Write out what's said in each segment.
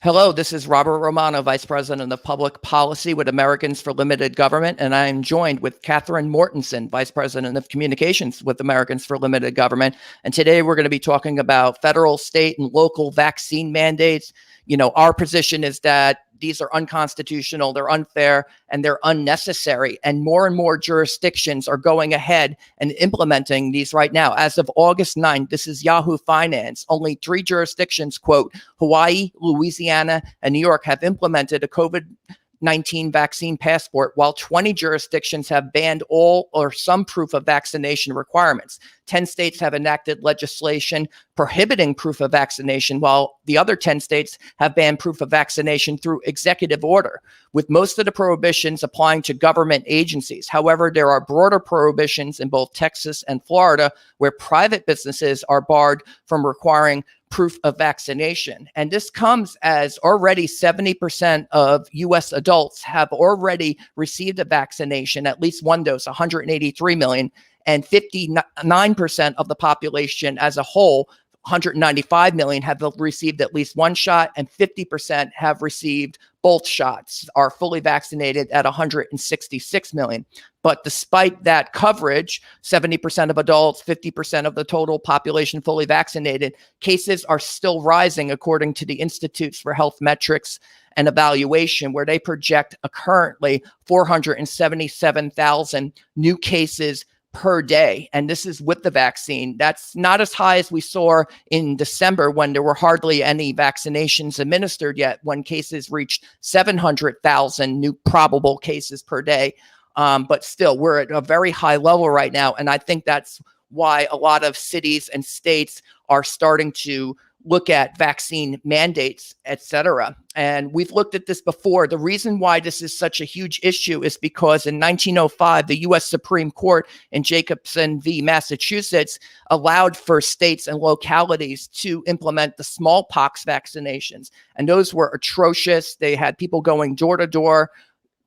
Hello, this is Robert Romano, Vice President of Public Policy with Americans for Limited Government, and I am joined with Catherine Mortensen, Vice President of Communications with Americans for Limited Government. And today we're going to be talking about federal, state, and local vaccine mandates. Our position is that these are unconstitutional, they're unfair, and they're unnecessary. And more jurisdictions are going ahead and implementing these right now. As of August 9th, this is Yahoo Finance, only 3 jurisdictions, quote, Hawaii, Louisiana, and New York have implemented a COVID-19 vaccine passport, while 20 jurisdictions have banned all or some proof of vaccination requirements. 10 states have enacted legislation prohibiting proof of vaccination, while the other 10 states have banned proof of vaccination through executive order, with most of the prohibitions applying to government agencies. However, there are broader prohibitions in both Texas and Florida, where private businesses are barred from requiring proof of vaccination. And this comes as already 70% of U.S. adults have already received a vaccination, at least one dose, 183 million, and 59% of the population as a whole, 195 million, have received at least one shot, and 50% have received both shots, are fully vaccinated at 166 million. But despite that coverage, 70% of adults, 50% of the total population fully vaccinated, cases are still rising, according to the Institutes for Health Metrics and Evaluation, where they project currently 477,000 new cases per day. And this is with the vaccine. That's not as high as we saw in December, when there were hardly any vaccinations administered yet, when cases reached 700,000 new probable cases per day. But still, we're at a very high level right now. And I think that's why a lot of cities and states are starting to look at vaccine mandates, et cetera. And we've looked at this before. The reason why this is such a huge issue is because in 1905, the U.S. Supreme Court in Jacobson v. Massachusetts allowed for states and localities to implement the smallpox vaccinations. And those were atrocious. They had people going door to door,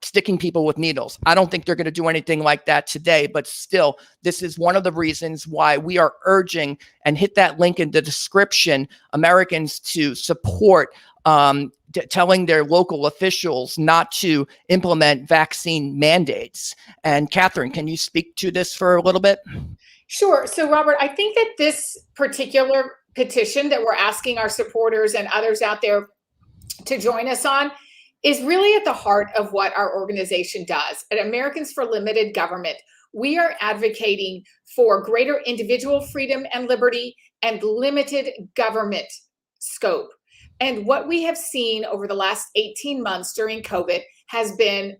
sticking people with needles. I don't think they're going to do anything like that today, but still, this is one of the reasons why we are urging, and hit that link in the description, Americans to support telling their local officials not to implement vaccine mandates. And Catherine, can you speak to this for a little bit? Sure. So, Robert, I think that this particular petition that we're asking our supporters and others out there to join us on is really at the heart of what our organization does. At Americans for Limited Government, we are advocating for greater individual freedom and liberty and limited government scope. And what we have seen over the last 18 months during COVID has been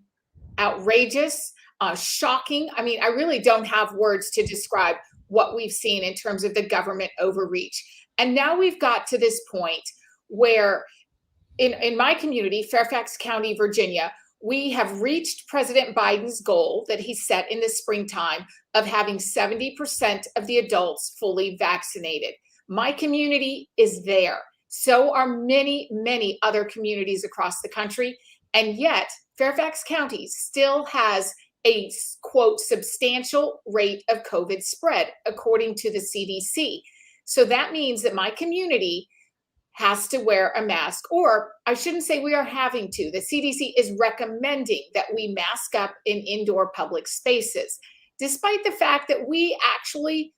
outrageous, shocking. I mean, I really don't have words to describe what we've seen in terms of the government overreach. And now we've got to this point where in my community, Fairfax County, Virginia, we have reached President Biden's goal that he set in the springtime of having 70% of the adults fully vaccinated. My community is there. So are many other communities across the country. And yet, Fairfax County still has a, quote, substantial rate of COVID spread, according to the CDC. So that means that my community has to wear a mask, or I shouldn't say we are having to. The CDC is recommending that we mask up in indoor public spaces, despite the fact that we actually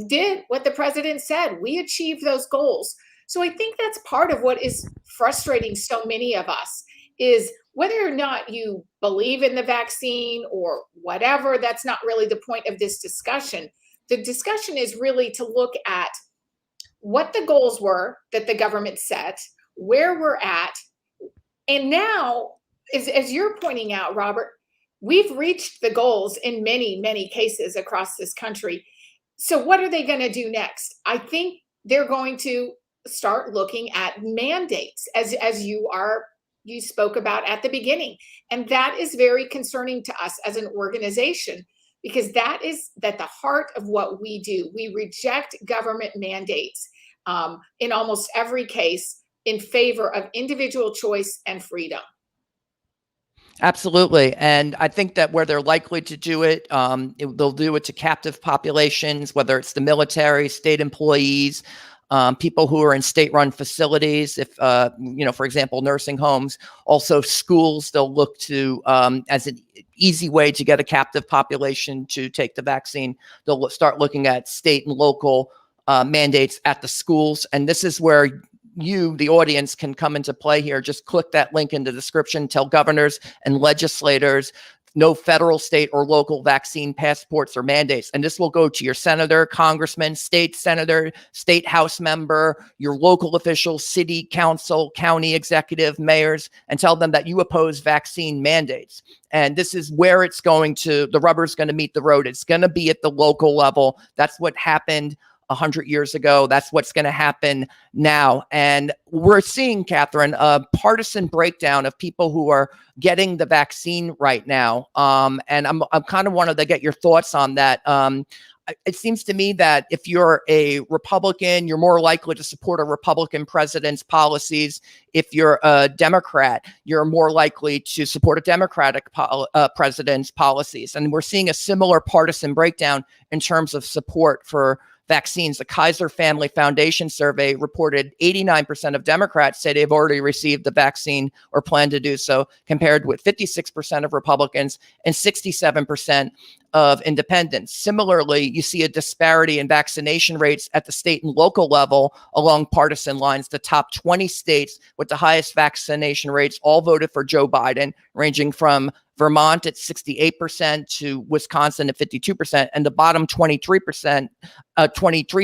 did what the president said. We achieved those goals. So I think that's part of what is frustrating so many of us, is whether or not you believe in the vaccine or whatever, that's not really the point of this discussion. The discussion is really to look at what the goals were that the government set, where we're at. And now, as you're pointing out, Robert, we've reached the goals in many cases across this country. So what are they going to do next? I think they're going to start looking at mandates, as you spoke about at the beginning. And that is very concerning to us as an organization, because that is at the heart of what we do. We reject government mandates in almost every case in favor of individual choice and freedom. Absolutely. And I think that where they're likely to do it, they'll do it to captive populations, whether it's the military, state employees, people who are in state-run facilities, if, for example, nursing homes, also schools, they'll look to, as an easy way to get a captive population to take the vaccine. They'll start looking at state and local mandates at the schools. And this is where you, the audience, can come into play here. Just click that link in the description, tell governors and legislators no federal, state, or local vaccine passports or mandates. And this will go to your senator, congressman, state senator, state house member, your local officials, city council, county executive, mayors, and tell them that you oppose vaccine mandates. And this is where it's going to, the rubber's going to meet the road. It's going to be at the local level. That's what happened 100 years ago. That's what's going to happen now. And we're seeing, Catherine, a partisan breakdown of people who are getting the vaccine right now. And I'm kind of wanted to get your thoughts on that. It seems to me that if you're a Republican, you're more likely to support a Republican president's policies. If you're a Democrat, you're more likely to support a Democratic president's policies. And we're seeing a similar partisan breakdown in terms of support for vaccines. The Kaiser Family Foundation survey reported 89% of Democrats say they've already received the vaccine or plan to do so, compared with 56% of Republicans and 67% of independents. Similarly, you see a disparity in vaccination rates at the state and local level along partisan lines. The top 20 states with the highest vaccination rates all voted for Joe Biden, ranging from Vermont at 68% to Wisconsin at 52%, and the bottom 23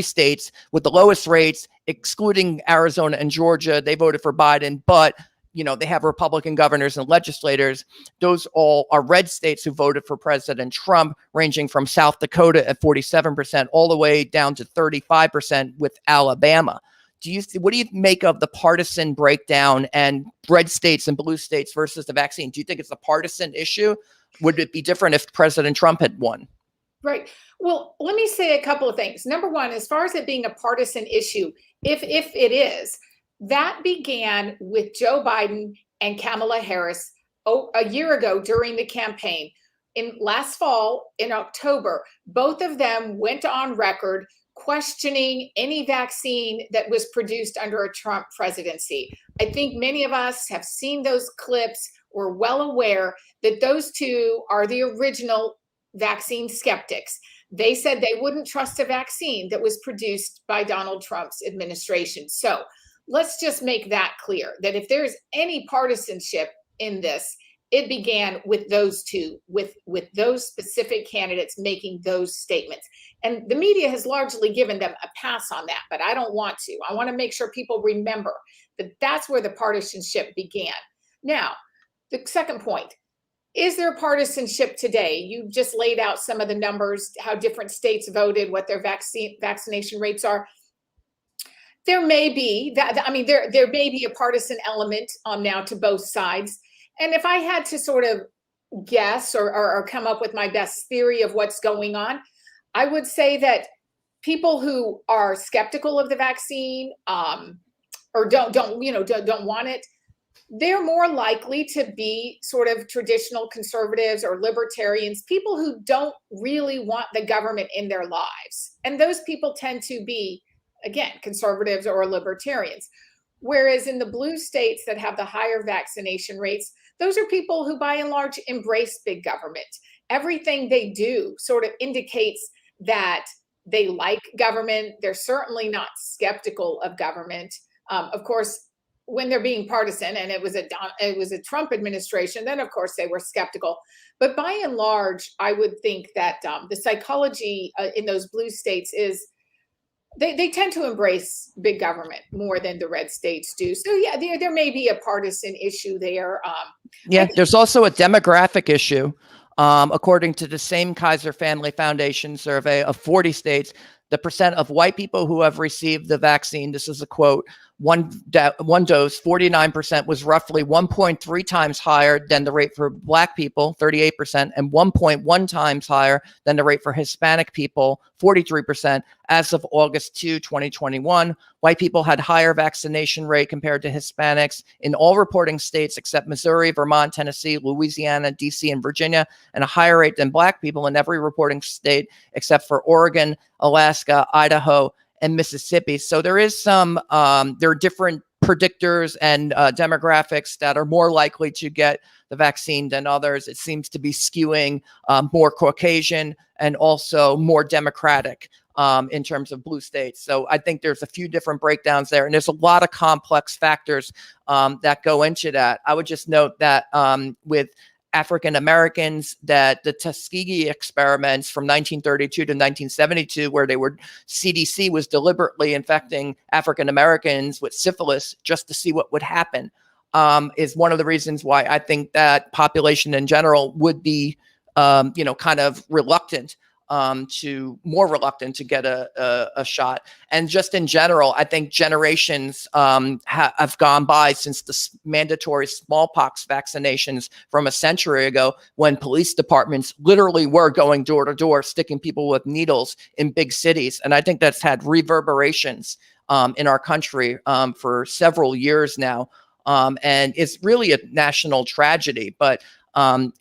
states with the lowest rates, excluding Arizona and Georgia, they voted for Biden, but they have Republican governors and legislators. Those all are red states who voted for President Trump, ranging from South Dakota at 47% all the way down to 35% with Alabama. What do you make of the partisan breakdown and red states and blue states versus the vaccine? Do you think it's a partisan issue? Would it be different if President Trump had won? Right. Well, let me say a couple of things. Number one, as far as it being a partisan issue, if it is, that began with Joe Biden and Kamala Harris a year ago during the campaign. In last fall, in October, both of them went on record questioning any vaccine that was produced under a Trump presidency. I think many of us have seen those clips. We're well aware that those two are the original vaccine skeptics. They said they wouldn't trust a vaccine that was produced by Donald Trump's administration. So let's just make that clear, that if there's any partisanship in this, it began with those two, with those specific candidates making those statements. And the media has largely given them a pass on that, but I don't want to. I want to make sure people remember that that's where the partisanship began. Now, the second point, is there partisanship today? You just laid out some of the numbers, how different states voted, what their vaccination rates are. There may be there may be a partisan element now to both sides. And if I had to sort of guess or come up with my best theory of what's going on, I would say that people who are skeptical of the vaccine or don't want it, they're more likely to be sort of traditional conservatives or libertarians, people who don't really want the government in their lives. And those people tend to be, again, conservatives or libertarians. Whereas in the blue states that have the higher vaccination rates, those are people who by and large embrace big government. Everything they do sort of indicates that they like government. They're certainly not skeptical of government. Of course, when they're being partisan, and it was a Trump administration, then of course they were skeptical. But by and large, I would think that the psychology in those blue states is they tend to embrace big government more than the red states do. So yeah, there may be a partisan issue there. There's also a demographic issue. According to the same Kaiser Family Foundation survey of 40 states, the percent of white people who have received the vaccine, this is a quote, one dose, 49%, was roughly 1.3 times higher than the rate for Black people, 38%, and 1.1 times higher than the rate for Hispanic people, 43%. As of August 2, 2021, white people had higher vaccination rate compared to Hispanics in all reporting states except Missouri, Vermont, Tennessee, Louisiana, DC, and Virginia, and a higher rate than Black people in every reporting state except for Oregon, Alaska, Idaho, and Mississippi. So there is some, there are different predictors and demographics that are more likely to get the vaccine than others. It seems to be skewing more Caucasian and also more Democratic in terms of blue states. So I think there's a few different breakdowns there, and there's a lot of complex factors that go into that. I would just note that with African Americans, that the Tuskegee experiments from 1932 to 1972, where CDC was deliberately infecting African Americans with syphilis just to see what would happen, is one of the reasons why I think that population in general would be, kind of more reluctant to get a shot. And just in general, I think generations have gone by since the mandatory smallpox vaccinations from a century ago, when police departments literally were going door to door, sticking people with needles in big cities. And I think that's had reverberations in our country for several years now. And it's really a national tragedy, but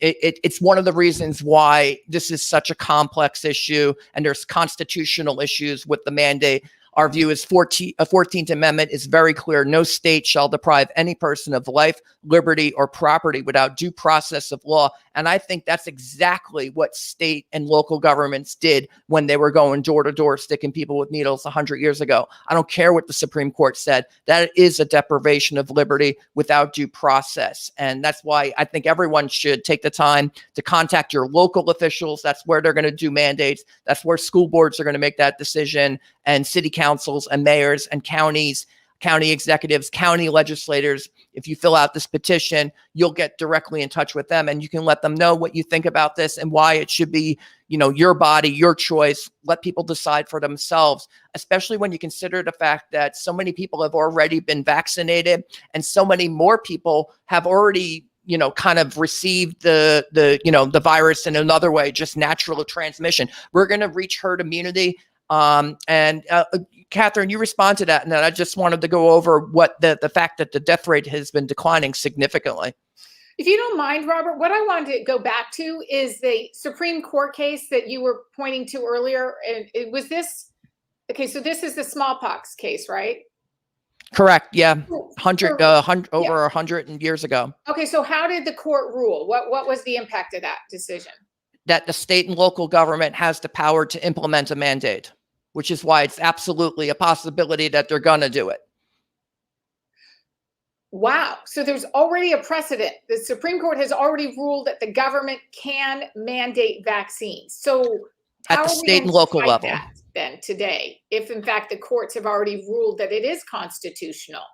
it's one of the reasons why this is such a complex issue, and there's constitutional issues with the mandate. Our view is 14th Amendment is very clear. No state shall deprive any person of life, liberty, or property without due process of law. And I think that's exactly what state and local governments did when they were going door to door, sticking people with needles 100 years ago. I don't care what the Supreme Court said. That is a deprivation of liberty without due process. And that's why I think everyone should take the time to contact your local officials. That's where they're going to do mandates. That's where school boards are going to make that decision, and city councils and mayors and counties, county executives, county legislators. If you fill out this petition, you'll get directly in touch with them, and you can let them know what you think about this and why it should be, your body, your choice. Let people decide for themselves, especially when you consider the fact that so many people have already been vaccinated, and so many more people have already kind of received the virus in another way, just natural transmission. We're going to reach herd immunity. Catherine, you respond to that, and then I just wanted to go over what the fact that the death rate has been declining significantly. If you don't mind, Robert, what I wanted to go back to is the Supreme Court case that you were pointing to earlier. And it was this. Okay, so this is the smallpox case, right? Correct. Yeah, over 100 years ago. Okay, so how did the court rule? What was the impact of that decision? That the state and local government has the power to implement a mandate, which is why it's absolutely a possibility that they're going to do it. Wow. So there's already a precedent. The Supreme Court has already ruled that the government can mandate vaccines. So at the state and local level then today, if in fact the courts have already ruled that it is constitutional?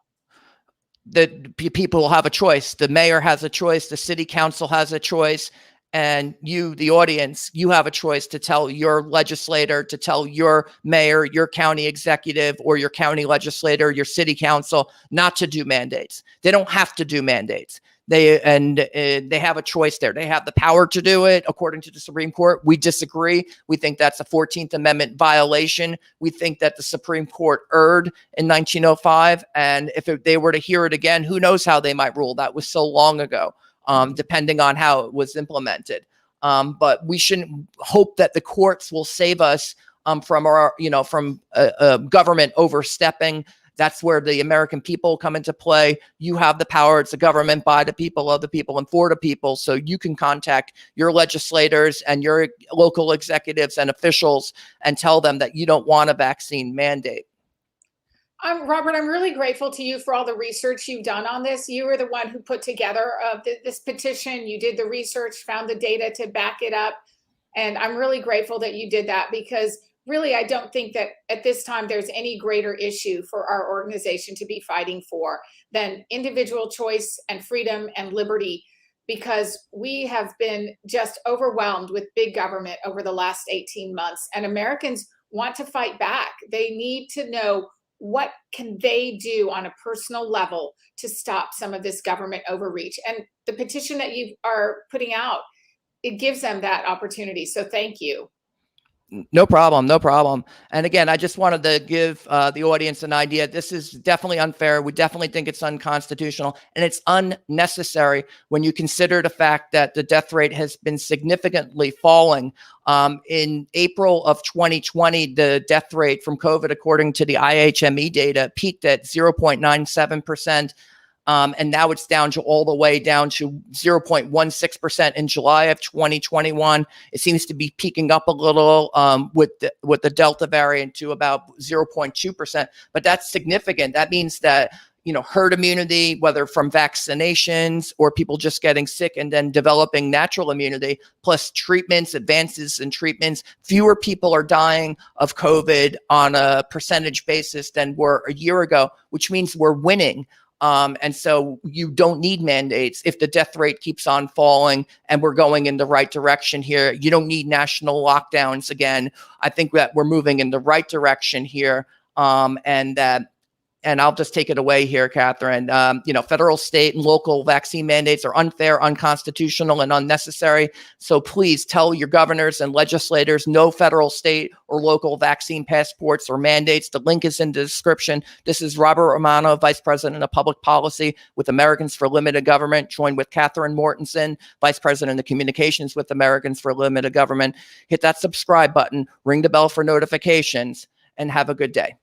The people have a choice. The mayor has a choice. The city council has a choice. And you, the audience, you have a choice to tell your legislator, to tell your mayor, your county executive, or your county legislator, your city council, not to do mandates. They don't have to do mandates. They have a choice there. They have the power to do it, according to the Supreme Court. We disagree. We think that's a 14th Amendment violation. We think that the Supreme Court erred in 1905. And if they were to hear it again, who knows how they might rule. That was so long ago. Depending on how it was implemented. But we shouldn't hope that the courts will save us from government overstepping. That's where the American people come into play. You have the power. It's a government by the people, of the people, and for the people. So you can contact your legislators and your local executives and officials and tell them that you don't want a vaccine mandate. Robert, I'm really grateful to you for all the research you've done on this. You were the one who put together this petition. You did the research, found the data to back it up. And I'm really grateful that you did that, because really, I don't think that at this time there's any greater issue for our organization to be fighting for than individual choice and freedom and liberty, because we have been just overwhelmed with big government over the last 18 months. And Americans want to fight back. They need to know, what can they do on a personal level to stop some of this government overreach? And the petition that you are putting out, it gives them that opportunity. So thank you. No problem. No problem. And again, I just wanted to give the audience an idea. This is definitely unfair. We definitely think it's unconstitutional, and it's unnecessary when you consider the fact that the death rate has been significantly falling. In April of 2020, the death rate from COVID, according to the IHME data, peaked at 0.97%. And now it's down to all the way down to 0.16% in July of 2021. It seems to be peaking up a little with the Delta variant to about 0.2%, but that's significant. That means that, you know, herd immunity, whether from vaccinations or people just getting sick and then developing natural immunity, plus treatments, advances in treatments, fewer people are dying of COVID on a percentage basis than were a year ago, which means we're winning. And so you don't need mandates if the death rate keeps on falling and we're going in the right direction here. You don't need national lockdowns again. I think that we're moving in the right direction here. And I'll just take it away here, Catherine. You know, federal, state, and local vaccine mandates are unfair, unconstitutional, and unnecessary. So please tell your governors and legislators no federal, state, or local vaccine passports or mandates. The link is in the description. This is Robert Romano, Vice President of Public Policy with Americans for Limited Government, joined with Catherine Mortensen, Vice President of Communications with Americans for Limited Government. Hit that subscribe button, ring the bell for notifications, and have a good day.